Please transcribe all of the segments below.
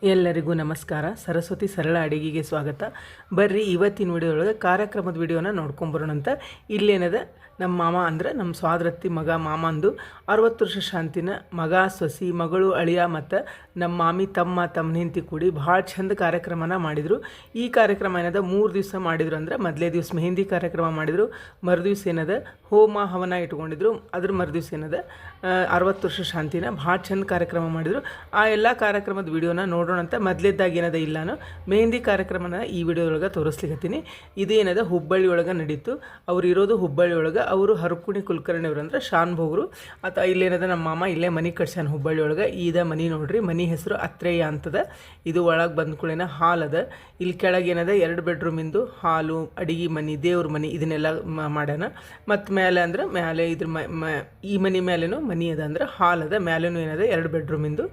ಎಲ್ಲರಿಗೂ ನಮಸ್ಕಾರ. ಸರಸ್ವತಿ ಸರಳ ಅಡಿಗೆಗೆ ಸ್ವಾಗತ. ಬರ್ರಿ ಇವತ್ತಿನ ವಿಡಿಯೋದೊಳಗೆ ಕಾರ್ಯಕ್ರಮದ ವಿಡಿಯೋನ ನೋಡ್ಕೊಂಬರೋಣಂತ. ಇಲ್ಲೇನದ ನಮ್ಮ ಮಾಮ ಅಂದ್ರೆ ನಮ್ಮ ಸ್ವಾದ್ರತ್ತಿ ಮಗ ಮಾಮಂದು 60 ವರ್ಷ ಶಾಂತಿನ ಮಗ ಸೊಸಿ ಮಗಳು ಅಳಿಯ ಮತ್ತು ನಮ್ಮ ಮಾಮಿ ತಮ್ಮ ಹೆಂಡತಿ ಕೂಡಿ ಭಾಳ ಚಂದ ಕಾರ್ಯಕ್ರಮನ ಮಾಡಿದರು. ಈ ಕಾರ್ಯಕ್ರಮ ಏನದ 3 ದಿವಸ ಮಾಡಿದ್ರು. ಅಂದ್ರೆ ಮೊದಲೇ ದಿವಸ ಮೆಹಂದಿ ಕಾರ್ಯಕ್ರಮ ಮಾಡಿದರು, ಮರುದಿವ್ಸ ಏನದ ಹೋಮ ಹವನ ಇಟ್ಕೊಂಡಿದ್ರು, ಅದ್ರ ಮರುದಿವ್ಸ ಏನದ 60 ವರ್ಷ ಶಾಂತಿನ ಭಾಳ ಚಂದ ಕಾರ್ಯಕ್ರಮ ಮಾಡಿದರು. ಆ ಎಲ್ಲ ಕಾರ್ಯಕ್ರಮದ ವಿಡಿಯೋನ ನೋಡೋಣ ಅಂತ. ಮೊದಲೇದಾಗಿ ಏನದ ಇಲ್ಲಾನು ಮೆಹಂದಿ ಕಾರ್ಯಕ್ರಮನ ಈ ವಿಡಿಯೋದೊಳಗೆ ತೋರಿಸ್ಲಿಕ್ಕತ್ತೀನಿ. ಇದೇನದ ಹುಬ್ಬಳ್ಳಿ ಒಳಗೆ ನಡೀತು. ಅವ್ರು ಇರೋದು ಹುಬ್ಬಳ್ಳಿ ಒಳಗೆ. ಅವರು ಹರಕುಣಿ ಕುಲಕರ್ಣಿ ಅವರು ಅಂದ್ರೆ ಶಾನ್ ಭೋಗರು. ಇಲ್ಲೇನದ ನಮ್ಮ ಮಾಮ ಇಲ್ಲೇ ಮನೆ ಕಟ್ಸ್ಯಾನ ಹುಬ್ಬಳ್ಳಿ ಒಳಗೆ. ಇದ ಮನೆ ನೋಡ್ರಿ, ಮನೆ ಹೆಸರು ಅತ್ರೇಯ ಅಂತದ. ಇದು ಒಳಗೆ ಬಂದ್ಕೊಳ್ಳೇನ ಹಾಲ್ ಅದ. ಇಲ್ಲಿ ಕೆಳಗೆ ಏನದ 2 ಬೆಡ್ರೂಮಿಂದು ಹಾಲು, ಅಡಿಗೆ ಮನೆ, ದೇವ್ರ ಮನೆ ಇದನ್ನೆಲ್ಲ ಮಾಡ್ಯಾನ. ಮತ್ತು ಮೇಲೆ ಅಂದ್ರೆ ಮೇಲೆ ಇದ್ರ ಈ ಮನೆ ಮೇಲೇನು ಮನೆ ಅದ, ಅಂದ್ರೆ ಹಾಲ್ ಅದ. ಮೇಲೇನು ಏನದ 2 ಬೆಡ್ರೂಮಿಂದು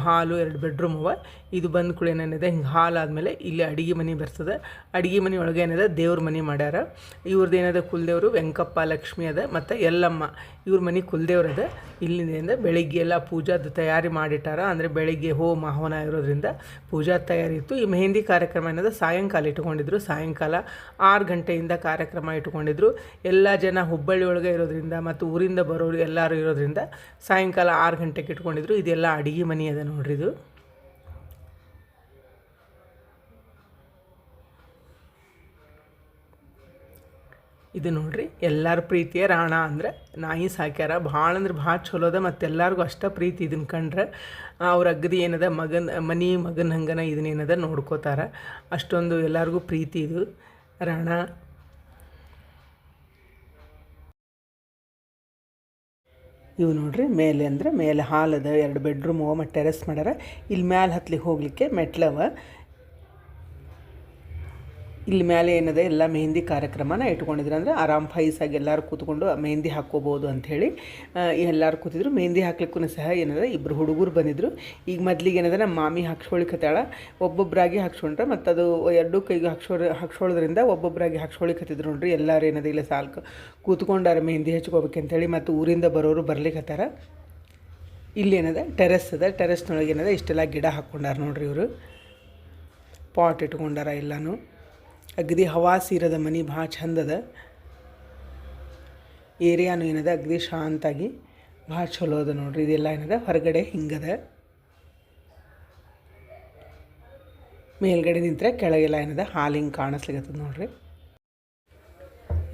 ಹಾಲು, 2 ಬೆಡ್ರೂಮ್ ಅವ. ಇದು ಬಂದ್ಕೊಳ್ಳೇನೇನಿದೆ ಹಿಂಗೆ ಹಾಲ್ ಆದಮೇಲೆ ಇಲ್ಲಿ ಅಡಿಗೆ ಮನೆ ಬರ್ತದೆ. ಅಡಿಗೆ ಮನೆ ಒಳಗೆ ಏನದ ದೇವ್ರ ಮನೆ ಮಾಡ್ಯಾರ. ಇವ್ರದ್ದು ಏನದ ಕುಲದೇವರು ವೆಂಕಪ್ಪ ಲಕ್ಷ್ಮಿ ಅದ ಮತ್ತು ಎಲ್ಲಮ್ಮ ಇವ್ರ ಮನೆ ಕುಲದೇವ್ರ ಅದ. ಇಲ್ಲಿಂದ ಬೆಳಿಗ್ಗೆ ಎಲ್ಲ ಪೂಜಾದ ತಯಾರಿ ಮಾಡಿಟ್ಟಾರ. ಅಂದರೆ ಬೆಳಿಗ್ಗೆ ಹೋಮ ಹವನ ಇರೋದ್ರಿಂದ ಪೂಜಾ ತಯಾರಿ ಇತ್ತು. ಈ ಮೆಹಂದಿ ಕಾರ್ಯಕ್ರಮ ಏನದ ಸಾಯಂಕಾಲ ಇಟ್ಕೊಂಡಿದ್ರು. ಸಾಯಂಕಾಲ 6 ಗಂಟೆಯಿಂದ ಕಾರ್ಯಕ್ರಮ ಇಟ್ಕೊಂಡಿದ್ರು. ಎಲ್ಲ ಜನ ಹುಬ್ಬಳ್ಳಿ ಒಳಗೆ ಇರೋದ್ರಿಂದ ಮತ್ತು ಊರಿಂದ ಬರೋರು ಎಲ್ಲರೂ ಇರೋದ್ರಿಂದ ಸಾಯಂಕಾಲ 6 ಗಂಟೆಗೆ ಇಟ್ಕೊಂಡಿದ್ರು. ಇದೆಲ್ಲ ಅಡಿಗೆ ಮನೆ ಅದ ನೋಡ್ರಿ. ಇದು ನೋಡ್ರಿ ಎಲ್ಲರ ಪ್ರೀತಿಯ ರಾಣ. ಅಂದರೆ ನಾಯಿ ಸಾಕ್ಯಾರ. ಭಾಳ ಅಂದ್ರೆ ಭಾಳ ಚಲೋ ಅದ. ಮತ್ತು ಎಲ್ಲರಿಗೂ ಅಷ್ಟ ಪ್ರೀತಿ ಇದನ್ನು ಕಂಡ್ರೆ. ಅವ್ರ ಅಗದಿ ಏನದ ಮಗನ ಹಂಗನ ಇದನ್ನೇನದ ನೋಡ್ಕೋತಾರ. ಅಷ್ಟೊಂದು ಎಲ್ಲರಿಗೂ ಪ್ರೀತಿ ಇದು ರಾಣ. ಇವು ನೋಡ್ರಿ ಮೇಲೆ ಅಂದರೆ ಮೇಲೆ ಹಾಲ್ ಅದ, 2 ಬೆಡ್ರೂಮ್ ಅವ ಮತ್ತು ಟೆರೆಸ್ ಮಾಡ್ಯಾರ. ಇಲ್ಲಿ ಮ್ಯಾಲೆ ಹತ್ಲಿಕ್ಕೆ ಹೋಗ್ಲಿಕ್ಕೆ ಮೆಟ್ಲವ. ಇಲ್ಲಿ ಮೇಲೆ ಏನದ ಎಲ್ಲ ಮೆಹಂದಿ ಕಾರ್ಯಕ್ರಮನ ಇಟ್ಕೊಂಡಿದ್ರು. ಅಂದರೆ ಆರಾಮ್ ಫೈಸಾಗಿ ಎಲ್ಲರೂ ಕೂತ್ಕೊಂಡು ಮೆಹಂದಿ ಹಾಕ್ಕೋಬೋದು ಅಂಥೇಳಿ ಎಲ್ಲರೂ ಕೂತಿದ್ರು. ಮೆಹಂದಿ ಹಾಕ್ಲಿಕ್ಕೂ ಸಹ ಏನದ 2 ಹುಡುಗರು ಬಂದಿದ್ದರು. ಈಗ ಮೊದಲಿಗೆ ಏನದ ನಮ್ಮ ಮಾಮಿ ಹಾಕ್ಸ್ಕೊಳಿಕತ್ತಾಳ. ಒಬ್ಬೊಬ್ಬರಾಗಿ ಹಾಕ್ಸ್ಕೊಂಡ್ರೆ ಮತ್ತು ಅದು 2 ಕೈಗೆ ಹಾಕ್ಸೋದ್ರಿಂದ ಒಬ್ಬೊಬ್ಬರಾಗಿ ಹಾಕ್ಸ್ಕೊಳಿಕತ್ತಿದ್ರು ನೋಡ್ರಿ. ಎಲ್ಲರೂ ಏನದ ಇಲ್ಲ ಸಾಲ್ಕು ಕೂತ್ಕೊಂಡಾರ ಮೆಹಂದಿ ಹಚ್ಕೋಬೇಕಂತೇಳಿ. ಮತ್ತು ಊರಿಂದ ಬರೋರು ಬರ್ಲಿಕ್ಕತ್ತಾರ. ಇಲ್ಲೇನದ ಟೆರೆಸ್ ಅದ. ಟೆರೆಸ್ನೊಳಗೆ ಏನದ ಇಷ್ಟೆಲ್ಲ ಗಿಡ ಹಾಕ್ಕೊಂಡಾರ ನೋಡ್ರಿ. ಇವರು ಪಾಟ್ ಇಟ್ಕೊಂಡಾರ. ಎಲ್ಲನೂ ಅಗದಿ ಹವಾಸಿ ಇರೋದ ಮನೆ ಭಾಳ ಚಂದದ. ಏರಿಯಾನು ಏನದ ಅಗದಿ ಶಾಂತಾಗಿ ಭಾಳ ಚಲೋ ಅದ ನೋಡ್ರಿ. ಇದೆಲ್ಲ ಏನದ ಹೊರಗಡೆ ಹಿಂಗದ. ಮೇಲ್ಗಡೆ ನಿಂತರೆ ಕೆಳಗೆಲ್ಲ ಏನದ ಹಾಲು ಹಿಂಗೆ ಕಾಣಿಸ್ಲಿಕ್ಕತ್ತದ ನೋಡ್ರಿ.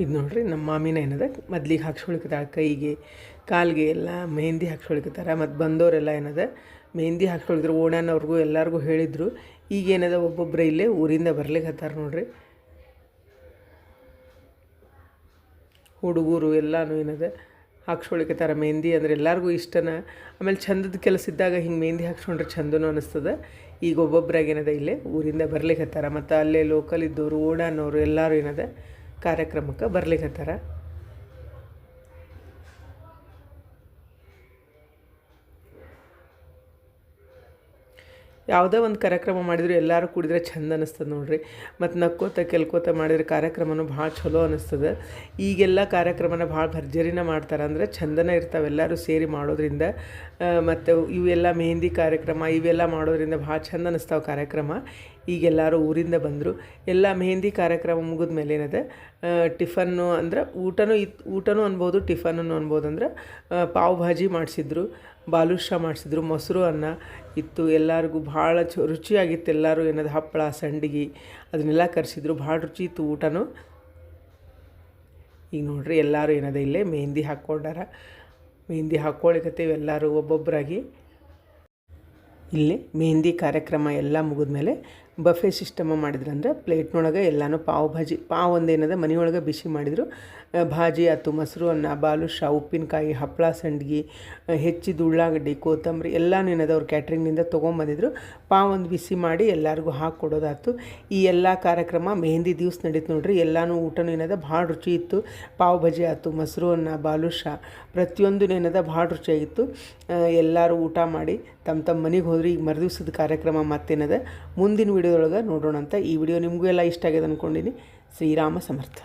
ಇದು ನೋಡ್ರಿ ನಮ್ಮ ಮಾಮಿನ ಏನದ ಮೊದ್ಲಿಗೆ ಹಾಕ್ಸ್ಕೊಳಿಕತ್ತಾಳ. ಕೈಗೆ ಕಾಲಿಗೆ ಎಲ್ಲ ಮೆಹಂದಿ ಹಾಕ್ಸ್ಕೊಳಿಕತ್ತಾರ. ಮತ್ತು ಬಂದವರೆಲ್ಲ ಏನದ ಮೆಹಂದಿ ಹಾಕ್ಸ್ಕೊಳಿದ್ರು. ಓಣ್ಯಾನವ್ರಿಗೂ ಎಲ್ಲರಿಗೂ ಹೇಳಿದರು. ಈಗೇನದ ಒಬ್ಬೊಬ್ಬರೇ ಇಲ್ಲೇ ಊರಿಂದ ಬರ್ಲಿಕ್ಕೆ ಹತ್ತಾರ ನೋಡ್ರಿ. ಹುಡುಗರು ಎಲ್ಲನೂ ಏನದ ಹಾಕ್ಸ್ಕೊಳಿಕತ್ತಾರ ಮೆಹಂದಿ. ಅಂದರೆ ಎಲ್ಲರಿಗೂ ಇಷ್ಟನ. ಆಮೇಲೆ ಚಂದದ ಕೆಲಸ ಇದ್ದಾಗ ಹಿಂಗೆ ಮೆಹಂದಿ ಹಾಕ್ಸ್ಕೊಂಡ್ರೆ ಚಂದನೂ ಅನ್ನಿಸ್ತದೆ. ಈಗ ಒಬ್ಬೊಬ್ಬರಾಗ ಏನದ ಇಲ್ಲೇ ಊರಿಂದ ಬರ್ಲಿಕ್ಕತ್ತಾರ. ಮತ್ತು ಅಲ್ಲೇ ಲೋಕಲ್ ಇದ್ದವರು ಓಡಾನವರು ಎಲ್ಲರೂ ಏನದ ಕಾರ್ಯಕ್ರಮಕ್ಕೆ ಬರ್ಲಿಕ್ಕತ್ತಾರ. ಯಾವುದೋ ಒಂದು ಕಾರ್ಯಕ್ರಮ ಮಾಡಿದ್ರು ಎಲ್ಲರೂ ಕೂಡಿದ್ರೆ ಚಂದ ಅನ್ನಿಸ್ತದೆ ನೋಡ್ರಿ. ಮತ್ತು ನಕ್ಕೋತ ಕೆಲ್ಕೋತ ಮಾಡಿದ್ರೆ ಕಾರ್ಯಕ್ರಮನೂ ಭಾಳ ಚಲೋ ಅನ್ನಿಸ್ತದೆ. ಈಗೆಲ್ಲ ಕಾರ್ಯಕ್ರಮನ ಭಾಳ ಭರ್ಜರಿನ ಮಾಡ್ತಾರೆ. ಅಂದರೆ ಚಂದನ ಇರ್ತಾವೆ ಎಲ್ಲರೂ ಸೇರಿ ಮಾಡೋದ್ರಿಂದ. ಮತ್ತು ಇವೆಲ್ಲ ಮೆಹಂದಿ ಕಾರ್ಯಕ್ರಮ ಇವೆಲ್ಲ ಮಾಡೋದ್ರಿಂದ ಭಾಳ ಚಂದ ಅನ್ನಿಸ್ತಾವೆ ಕಾರ್ಯಕ್ರಮ. ಈಗೆಲ್ಲರೂ ಊರಿಂದ ಬಂದರು. ಎಲ್ಲ ಮೆಹಂದಿ ಕಾರ್ಯಕ್ರಮ ಮುಗಿದ ಮೇಲೆ ಏನದ ಟಿಫನ್ನು ಅಂದ್ರೆ ಊಟನೂ ಅನ್ಬೋದು, ಟಿಫನ್ನು ಅನ್ಬೋದು. ಅಂದ್ರೆ ಪಾವ್ ಭಾಜಿ ಮಾಡಿಸಿದ್ರು, ಬಾಲುಷಾ ಮಾಡಿಸಿದ್ರು, ಮೊಸರು ಅನ್ನ ಇತ್ತು. ಎಲ್ಲರಿಗೂ ಭಾಳ ರುಚಿಯಾಗಿತ್ತು. ಎಲ್ಲರೂ ಏನದು ಹಪ್ಪಳ ಸಂಡಿಗೆ ಅದನ್ನೆಲ್ಲ ಕರೆಸಿದ್ರು. ಭಾಳ ರುಚಿ ಇತ್ತು ಊಟನೂ. ಈಗ ನೋಡ್ರಿ ಎಲ್ಲರೂ ಏನದ ಇಲ್ಲೇ ಮೆಹಂದಿ ಹಾಕ್ಕೊಂಡಾರ. ಮೆಹಂದಿ ಹಾಕ್ಕೊಳಿಕತ್ತೀವಿ ಎಲ್ಲರೂ ಒಬ್ಬೊಬ್ಬರಾಗಿ. ಇಲ್ಲಿ ಮೆಹಂದಿ ಕಾರ್ಯಕ್ರಮ ಎಲ್ಲ ಮುಗಿದ್ಮೇಲೆ ಬಫೆ ಸಿಸ್ಟಮ ಮಾಡಿದ್ರು. ಅಂದರೆ ಪ್ಲೇಟ್ನೊಳಗೆ ಎಲ್ಲನೂ ಪಾವ್ ಒಂದೇನದ ಮನೆಯೊಳಗೆ ಬಿಸಿ ಮಾಡಿದರು. ಭಾಜಿ ಆಯ್ತು, ಮೊಸರು ಅನ್ನ, ಬಾಲುಷಾ, ಉಪ್ಪಿನಕಾಯಿ, ಹಪ್ಪಳ ಸಂಡ್ಗಿ, ಹೆಚ್ಚಿದ ಉಳ್ಳಾಗಡ್ಡಿ, ಕೊತ್ತಂಬರಿ ಎಲ್ಲನೂ ಏನದ ಅವ್ರು ಕ್ಯಾಟ್ರಿಂಗ್ನಿಂದ ತೊಗೊಂಬಂದಿದ್ರು. ಪಾವ್ ಒಂದು ಬಿಸಿ ಮಾಡಿ ಎಲ್ಲರಿಗೂ ಹಾಕ್ಕೊಡೋದಾಯ್ತು. ಈ ಎಲ್ಲ ಕಾರ್ಯಕ್ರಮ ಮೆಹಂದಿ ದಿವ್ಸ ನಡೀತು ನೋಡ್ರಿ. ಎಲ್ಲನೂ ಊಟನೂ ಏನದ ಭಾಳ ರುಚಿ ಇತ್ತು. ಪಾವ್ ಭಾಜಿ ಆಯ್ತು, ಮೊಸರು ಅನ್ನ, ಬಾಲುಷಾ ಪ್ರತಿಯೊಂದು ಏನದ ಭಾಳ ರುಚಿಯಾಗಿತ್ತು. ಎಲ್ಲರೂ ಊಟ ಮಾಡಿ ತಮ್ಮ ಮನೆಗೆ ಹೋದ್ರಿ. ಈಗ ಮರುದಿವ್ಸದ ಕಾರ್ಯಕ್ರಮ ಮತ್ತೇನದ ಮುಂದಿನ ವಿಡಿಯೋದೊಳಗೆ ನೋಡೋಣ ಅಂತ. ಈ ವಿಡಿಯೋ ನಿಮಗೂ ಎಲ್ಲ ಇಷ್ಟ ಆಗಿದೆ ಅಂದ್ಕೊಂಡಿನಿ. ಶ್ರೀರಾಮ ಸಮರ್ಥ.